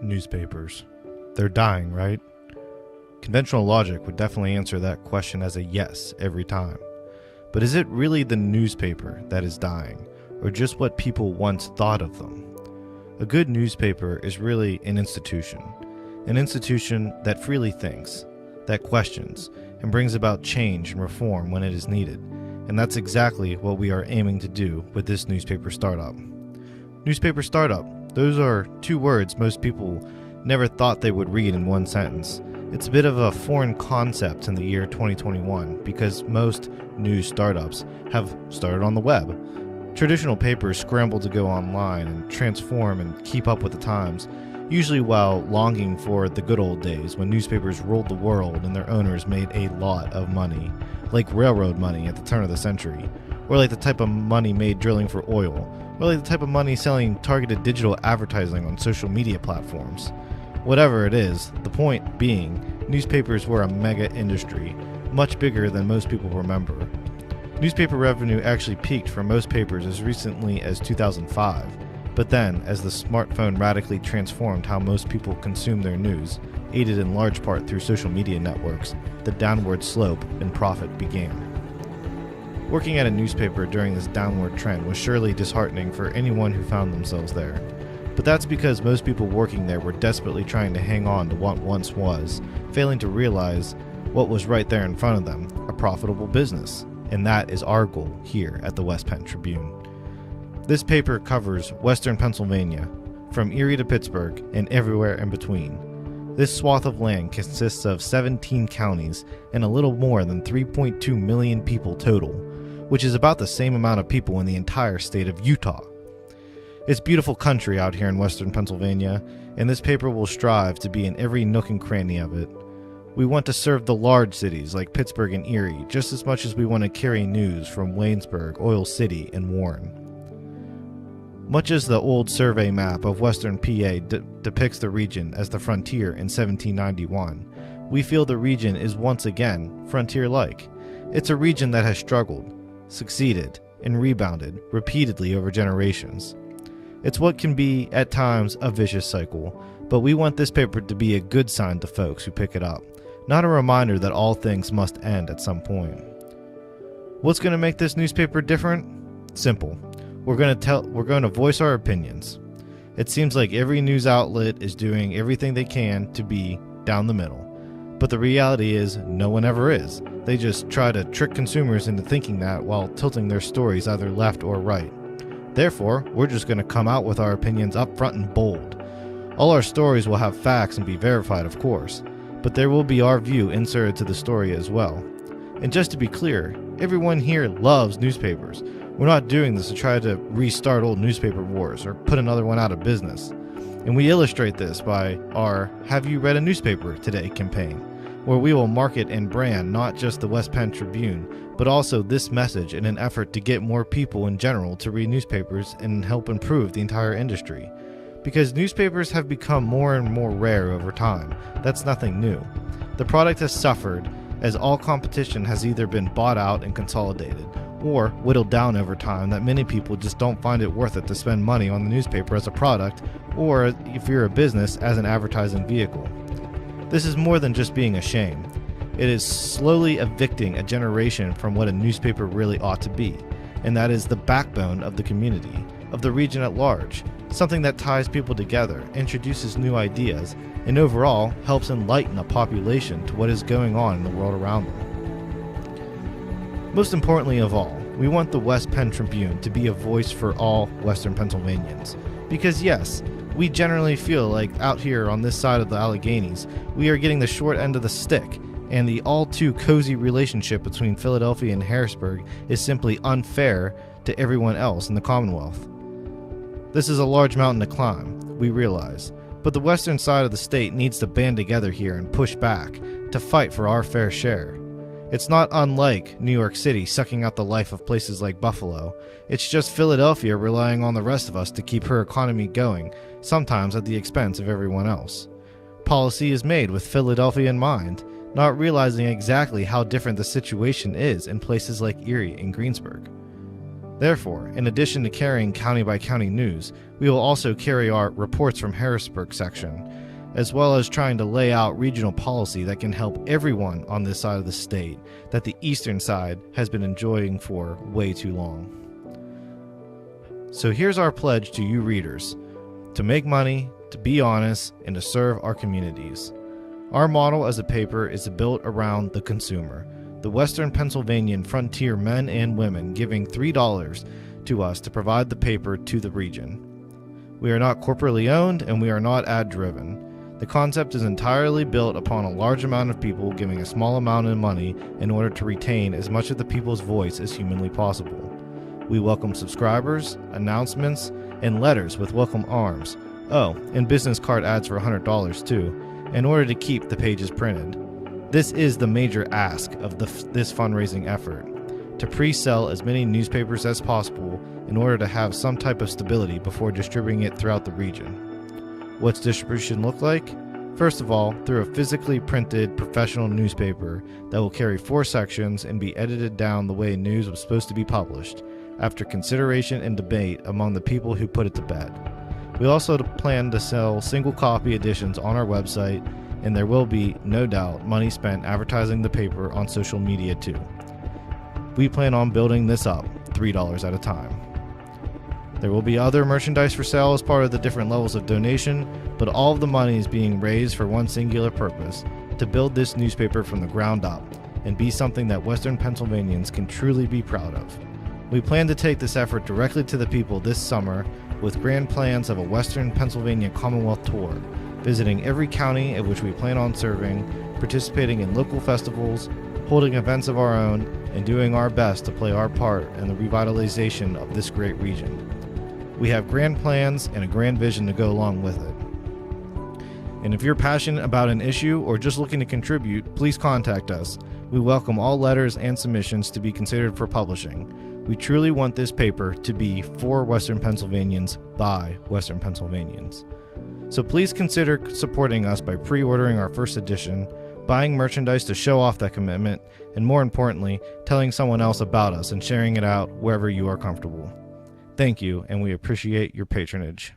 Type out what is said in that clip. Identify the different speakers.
Speaker 1: Newspapers. They're dying, right? Conventional logic would definitely answer that question as a yes every time. But is it really the newspaper that is dying, or just what people once thought of them? A good newspaper is really an institution that freely thinks, that questions, and brings about change and reform when it is needed. And that's exactly what we are aiming to do with this newspaper startup. Newspaper startup, those are two words most people never thought they would read in one sentence. It's a bit of a foreign concept in the year 2021 because most news startups have started on the web. Traditional papers scramble to go online and transform and keep up with the times, usually while longing for the good old days when newspapers ruled the world and their owners made a lot of money, like railroad money at the turn of the century, or like the type of money made drilling for oil, or like the type of money selling targeted digital advertising on social media platforms. Whatever it is, the point being, newspapers were a mega industry, much bigger than most people remember. Newspaper revenue actually peaked for most papers as recently as 2005, but then, as the smartphone radically transformed how most people consume their news, aided in large part through social media networks, the downward slope in profit began. Working at a newspaper during this downward trend was surely disheartening for anyone who found themselves there. But that's because most people working there were desperately trying to hang on to what once was, failing to realize what was right there in front of them, a profitable business. And that is our goal here at the West Penn Tribune. This paper covers Western Pennsylvania, from Erie to Pittsburgh, and everywhere in between. This swath of land consists of 17 counties and a little more than 3.2 million people total, which is about the same amount of people in the entire state of Utah. It's beautiful country out here in Western Pennsylvania, and this paper will strive to be in every nook and cranny of it. We want to serve the large cities like Pittsburgh and Erie just as much as we want to carry news from Waynesburg, Oil City, and Warren. Much as the old survey map of Western PA depicts the region as the frontier in 1791, we feel the region is once again frontier-like. It's a region that has struggled, succeeded, and rebounded repeatedly over generations. It's what can be, at times, a vicious cycle, but we want this paper to be a good sign to folks who pick it up, not a reminder that all things must end at some point. What's going to make this newspaper different? Simple. We're going to voice our opinions. It seems like every news outlet is doing everything they can to be down the middle, but the reality is no one ever is. They just try to trick consumers into thinking that while tilting their stories either left or right. Therefore, we're just going to come out with our opinions up front and bold. All our stories will have facts and be verified, of course, but there will be our view inserted to the story as well. And just to be clear, everyone here loves newspapers. We're not doing this to try to restart old newspaper wars or put another one out of business. And we illustrate this by our Have You Read a Newspaper Today campaign, where we will market and brand not just the West Penn Tribune, but also this message in an effort to get more people in general to read newspapers and help improve the entire industry. Because newspapers have become more and more rare over time. That's nothing new. The product has suffered as all competition has either been bought out and consolidated, or whittled down over time that many people just don't find it worth it to spend money on the newspaper as a product, or if you're a business, as an advertising vehicle. This is more than just being a shame. It is slowly evicting a generation from what a newspaper really ought to be, and that is the backbone of the community, of the region at large, something that ties people together, introduces new ideas, and overall helps enlighten a population to what is going on in the world around them. Most importantly of all, we want the West Penn Tribune to be a voice for all Western Pennsylvanians. Because yes, we generally feel like out here on this side of the Alleghenies, we are getting the short end of the stick, and the all too cozy relationship between Philadelphia and Harrisburg is simply unfair to everyone else in the Commonwealth. This is a large mountain to climb, we realize, but the western side of the state needs to band together here and push back to fight for our fair share. It's not unlike New York City sucking out the life of places like Buffalo. It's just Philadelphia relying on the rest of us to keep her economy going, sometimes at the expense of everyone else. Policy is made with Philadelphia in mind, not realizing exactly how different the situation is in places like Erie and Greensburg. Therefore, in addition to carrying county-by-county news, we will also carry our Reports from Harrisburg section, as well as trying to lay out regional policy that can help everyone on this side of the state that the eastern side has been enjoying for way too long. So here's our pledge to you readers: to make money, to be honest, and to serve our communities. Our model as a paper is built around the consumer, the Western Pennsylvanian frontier men and women giving $3 to us to provide the paper to the region. We are not corporately owned and we are not ad-driven. The concept is entirely built upon a large amount of people giving a small amount of money in order to retain as much of the people's voice as humanly possible. We welcome subscribers, announcements, and letters with welcome arms. Oh, and business card ads for $100 too, in order to keep the pages printed. This is the major ask of this fundraising effort, to pre-sell as many newspapers as possible in order to have some type of stability before distributing it throughout the region. What's distribution look like? First of all, through a physically printed professional newspaper that will carry 4 sections and be edited down the way news was supposed to be published, after consideration and debate among the people who put it to bed. We also plan to sell single copy editions on our website, and there will be, no doubt, money spent advertising the paper on social media too. We plan on building this up $3 at a time. There will be other merchandise for sale as part of the different levels of donation, but all of the money is being raised for one singular purpose: to build this newspaper from the ground up and be something that Western Pennsylvanians can truly be proud of. We plan to take this effort directly to the people this summer with grand plans of a Western Pennsylvania Commonwealth tour, visiting every county in which we plan on serving, participating in local festivals, holding events of our own, and doing our best to play our part in the revitalization of this great region. We have grand plans and a grand vision to go along with it. And if you're passionate about an issue or just looking to contribute, please contact us. We welcome all letters and submissions to be considered for publishing. We truly want this paper to be for Western Pennsylvanians by Western Pennsylvanians. So please consider supporting us by pre-ordering our first edition, buying merchandise to show off that commitment, and more importantly, telling someone else about us and sharing it out wherever you are comfortable. Thank you, and we appreciate your patronage.